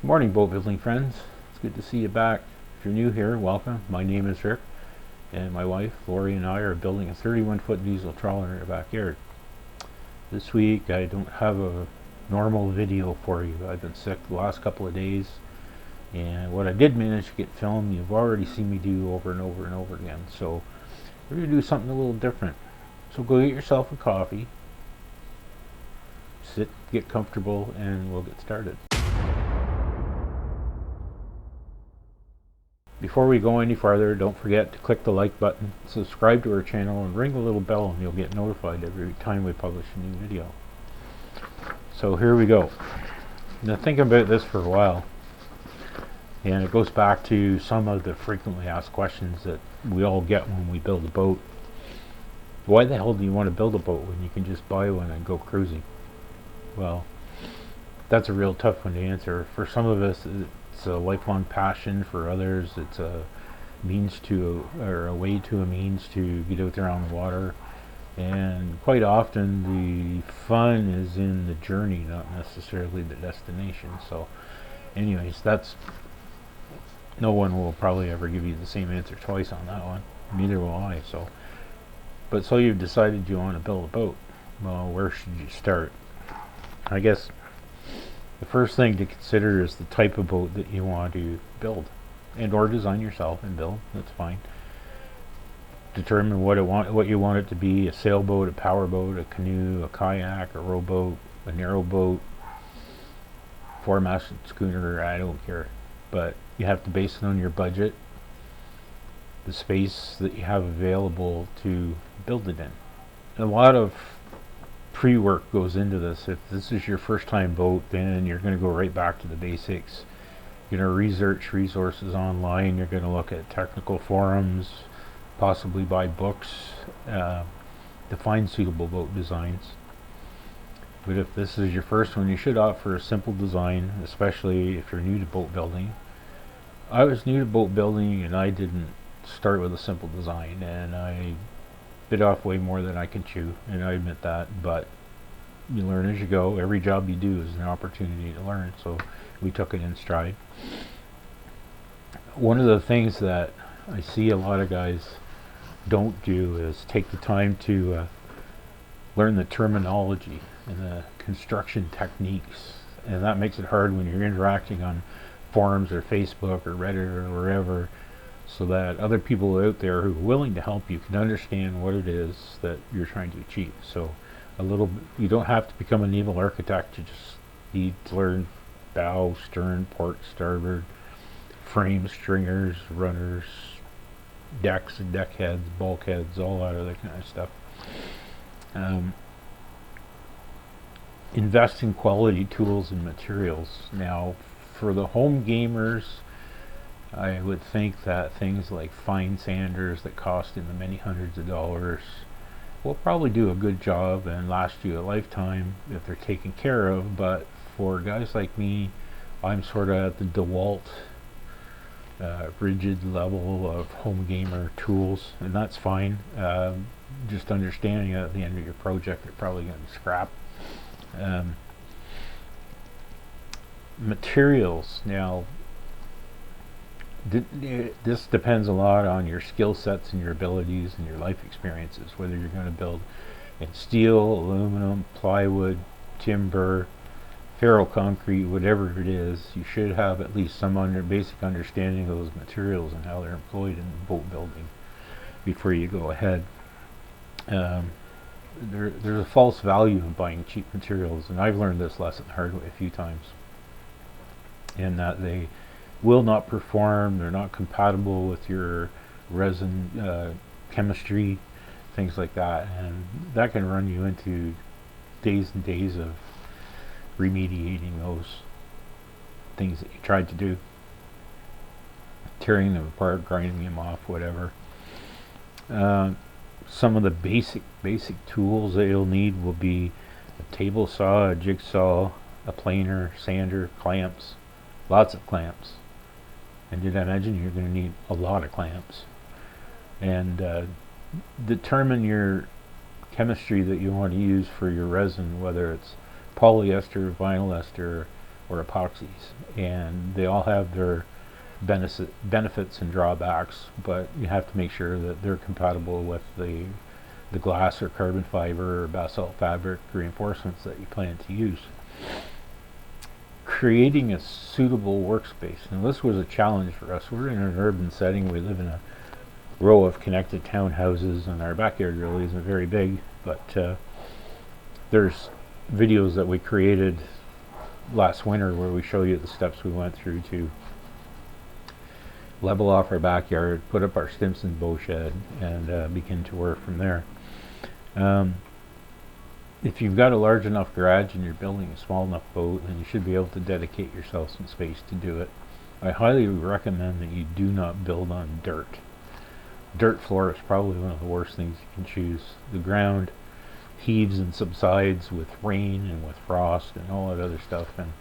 Good morning, boat building friends. It's good to see you back. If you're new here, welcome. My name is Rick, and my wife Lori and I are building a 31-foot diesel trawler in our backyard. This week I don't have a normal video for you. I've been sick the last couple of days, and what I did manage to get filmed you've already seen me do over and over and over again. So we're going to do something a little different. So go get yourself a coffee, sit, get comfortable, and we'll get started. Before we go any farther, don't forget to click the like button, subscribe to our channel, and ring the little bell and you'll get notified every time we publish a new video. So here we go. Now think about this for a while, and it goes back to some of the frequently asked questions that we all get when we build a boat. Why the hell do you want to build a boat when you can just buy one and go cruising? Well, that's a real tough one to answer. For some of us, it's a lifelong passion. For others, it's a means to, or a way to a means to get out there on the water. And quite often the fun is in the journey, not necessarily the destination. So anyways, that's, no one will probably ever give you the same answer twice on that one. Neither will I. So you've decided you want to build a boat. Well, where should you start? I guess the first thing to consider is the type of boat that you want to build, and or design yourself and build. That's fine. Determine what you want it to be: a sailboat, a powerboat, a canoe, a kayak, a rowboat, a narrowboat, four-masted schooner. I don't care, but you have to base it on your budget, the space that you have available to build it in. A lot of pre-work goes into this. If this is your first time boat, then you're going to go right back to the basics. You're going to research resources online. You're going to look at technical forums, possibly buy books to find suitable boat designs. But if this is your first one, you should opt for a simple design, especially if you're new to boat building. I was new to boat building and I didn't start with a simple design, and I bit off way more than I can chew, and I admit that, but you learn as you go. Every job you do is an opportunity to learn, so we took it in stride. One of the things that I see a lot of guys don't do is take the time to learn the terminology and the construction techniques, and that makes it hard when you're interacting on forums or Facebook or Reddit or wherever, so that other people out there who are willing to help you can understand what it is that you're trying to achieve. So you don't have to become a naval architect. You just need to learn bow, stern, port, starboard, frame, stringers, runners, decks and deck heads, bulkheads, all that other kind of stuff. Invest in quality tools and materials. Now, for the home gamers, I would think that things like fine sanders that cost in the many hundreds of dollars will probably do a good job and last you a lifetime if they're taken care of. But for guys like me, I'm sort of at the DeWalt rigid level of home gamer tools, and that's fine. Just understanding that at the end of your project they're probably going to be scrap. Materials. Now, this depends a lot on your skill sets and your abilities and your life experiences, whether you're going to build in steel, aluminum, plywood, timber, ferroconcrete, whatever it is. You should have at least some basic understanding of those materials and how they're employed in boat building before you go ahead. There's a false value in buying cheap materials, and I've learned this lesson the hard way a few times, in that they will not perform, they're not compatible with your resin chemistry, things like that, and that can run you into days and days of remediating those things that you tried to do, tearing them apart, grinding them off, whatever. Some of the basic tools that you'll need will be a table saw, a jigsaw, a planer, sander, clamps, lots of clamps. And did I mention you're going to need a lot of clamps? And determine your chemistry that you want to use for your resin, whether it's polyester, vinyl ester, or epoxies, and they all have their benefits and drawbacks, but you have to make sure that they're compatible with the glass or carbon fiber or basalt fabric reinforcements that you plan to use. Creating a suitable workspace. Now this was a challenge for us. We're in an urban setting. We live in a row of connected townhouses, and our backyard really isn't very big, but there's videos that we created last winter where we show you the steps we went through to level off our backyard, put up our Stimson bow shed, and begin to work from there. If you've got a large enough garage and you're building a small enough boat, then you should be able to dedicate yourself some space to do it. I highly recommend that you do not build on dirt. Dirt floor is probably one of the worst things you can choose. The ground heaves and subsides with rain and with frost and all that other stuff, and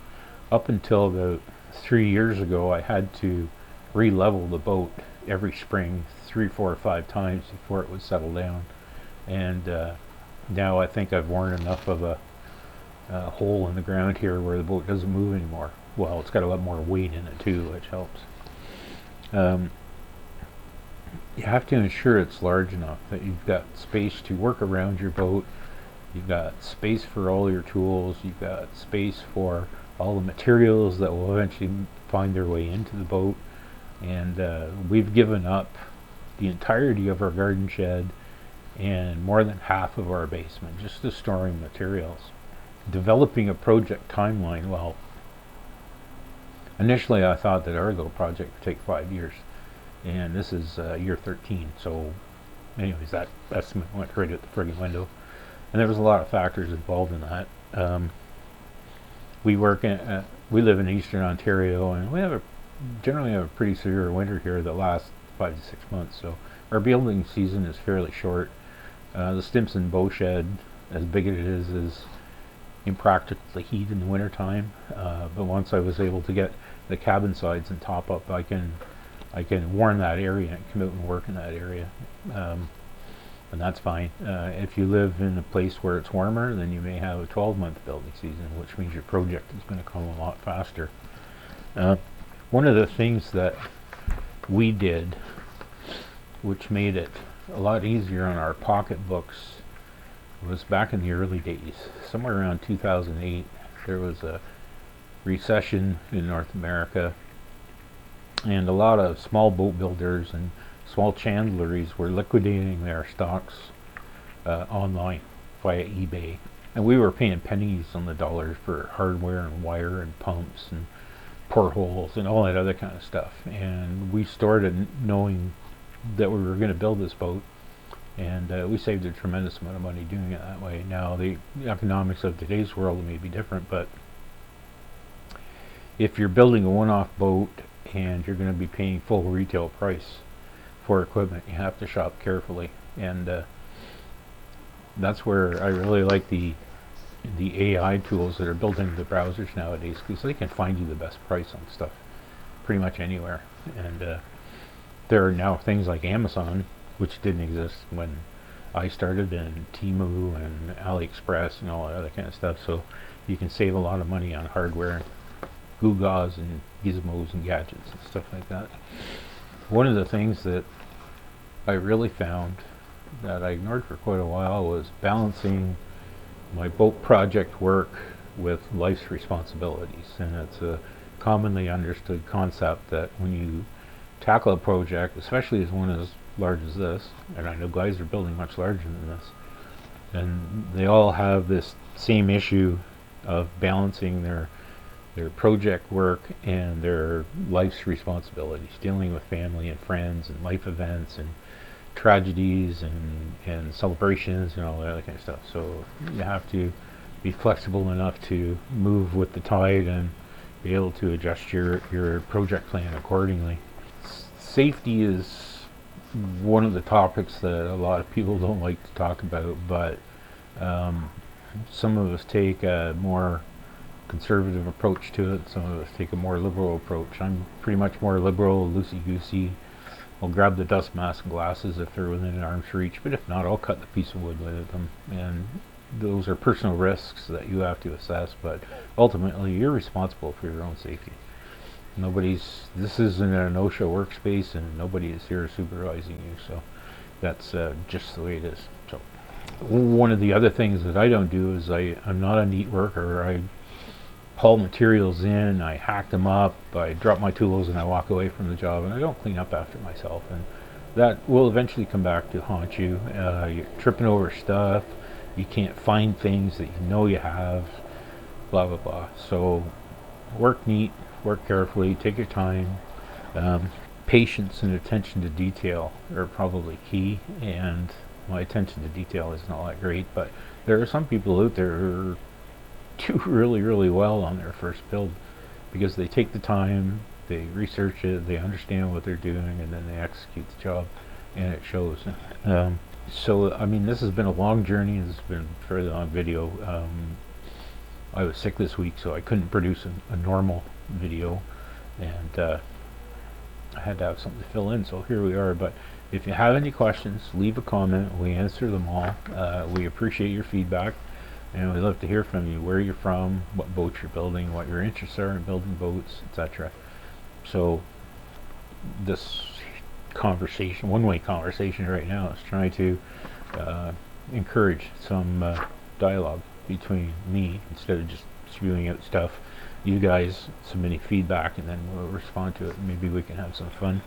up until about 3 years ago I had to re-level the boat every spring 3, 4, or 5 times before it would settle down, and now I think I've worn enough of a hole in the ground here where the boat doesn't move anymore. Well, it's got a lot more weight in it too, which helps. You have to ensure it's large enough that you've got space to work around your boat, you've got space for all your tools, you've got space for all the materials that will eventually find their way into the boat, and we've given up the entirety of our garden shed and more than half of our basement just to storing materials. Developing a project timeline, well, initially I thought that our little project would take 5 years, and this is year 13, so anyways, that estimate went right out the friggin' window, and there was a lot of factors involved in that. We live in Eastern Ontario, and we generally have a pretty severe winter here that lasts 5 to 6 months, so our building season is fairly short. The Stimson bow shed, as big as it is impractical to heat in the winter time, but once I was able to get the cabin sides and top up, I can warm that area and come out and work in that area, and that's fine. If you live in a place where it's warmer, then you may have a 12-month building season, which means your project is going to come a lot faster. One of the things that we did, which made it a lot easier on our pocketbooks, was back in the early days, somewhere around 2008, there was a recession in North America, and a lot of small boat builders and small chandleries were liquidating their stocks online via eBay, and we were paying pennies on the dollar for hardware and wire and pumps and portholes and all that other kind of stuff. And we started knowing that we were going to build this boat, and we saved a tremendous amount of money doing it that way. Now the economics of today's world may be different, but if you're building a one-off boat and you're going to be paying full retail price for equipment, you have to shop carefully, and that's where I really like the AI tools that are built into the browsers nowadays, because they can find you the best price on stuff pretty much anywhere. And there are now things like Amazon, which didn't exist when I started, and Temu and AliExpress and all that other kind of stuff, so you can save a lot of money on hardware, gewgaws and gizmos and gadgets and stuff like that. One of the things that I really found that I ignored for quite a while was balancing my boat project work with life's responsibilities. And it's a commonly understood concept that when you tackle a project, especially as one as large as this, and I know guys are building much larger than this, and they all have this same issue of balancing their project work and their life's responsibilities, dealing with family and friends and life events and tragedies and celebrations and all that other kind of stuff. So you have to be flexible enough to move with the tide and be able to adjust your project plan accordingly. Safety is one of the topics that a lot of people don't like to talk about, but some of us take a more conservative approach to it, some of us take a more liberal approach. I'm pretty much more liberal, loosey-goosey. I'll grab the dust mask and glasses if they're within arm's reach, but if not, I'll cut the piece of wood with them. And those are personal risks that you have to assess, but ultimately you're responsible for your own safety. This isn't an OSHA workspace, and nobody is here supervising you, so that's just the way it is. So one of the other things that I don't do is I'm not a neat worker. I haul materials in, I hack them up, I drop my tools, and I walk away from the job, and I don't clean up after myself, and that will eventually come back to haunt you. You're tripping over stuff, you can't find things that you know you have, blah blah blah. So work neat, work carefully, take your time. Patience and attention to detail are probably key, and my attention to detail isn't all that great, but there are some people out there who do really well on their first build because they take the time, they research it, they understand what they're doing, and then they execute the job, and it shows. So I mean, this has been a long journey. This has been a fairly long video. I was sick this week, so I couldn't produce a normal video, and I had to have something to fill in, so here we are. But if you have any questions, leave a comment. We answer them all. We appreciate your feedback, and we'd love to hear from you, where you're from, what boats you're building, what your interests are in building boats, etc. So this conversation, one-way conversation right now, is trying to encourage some dialogue between me, instead of just spewing out stuff. You guys submitting feedback, and then we'll respond to it, and maybe we can have some fun.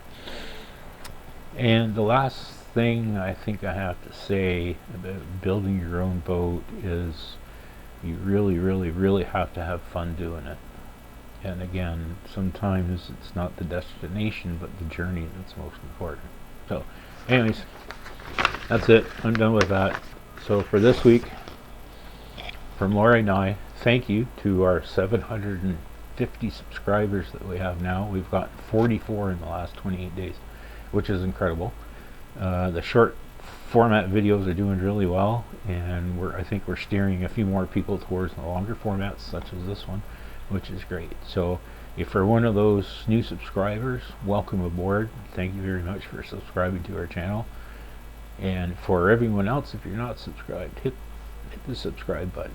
And the last thing I think I have to say about building your own boat is you really have to have fun doing it. And again, sometimes it's not the destination, but the journey that's most important. So anyways, that's it. I'm done with that. So for this week, from Laurie and I, thank you to our 750 subscribers that we have now. We've got 44 in the last 28 days, which is incredible. The short format videos are doing really well, and I think we're steering a few more people towards the longer formats, such as this one, which is great. So if you're one of those new subscribers, welcome aboard. Thank you very much for subscribing to our channel. And for everyone else, if you're not subscribed, hit the subscribe button.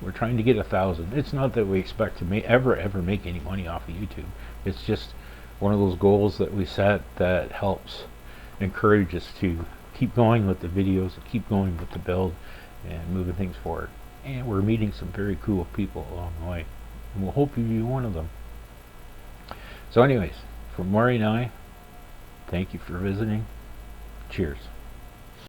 We're trying to get 1,000. It's not that we expect to ever make any money off of YouTube. It's just one of those goals that we set that helps encourage us to keep going with the videos, and keep going with the build, and moving things forward. And we're meeting some very cool people along the way, and we'll hope you be one of them. So anyways, from Laurie and I, thank you for visiting. Cheers.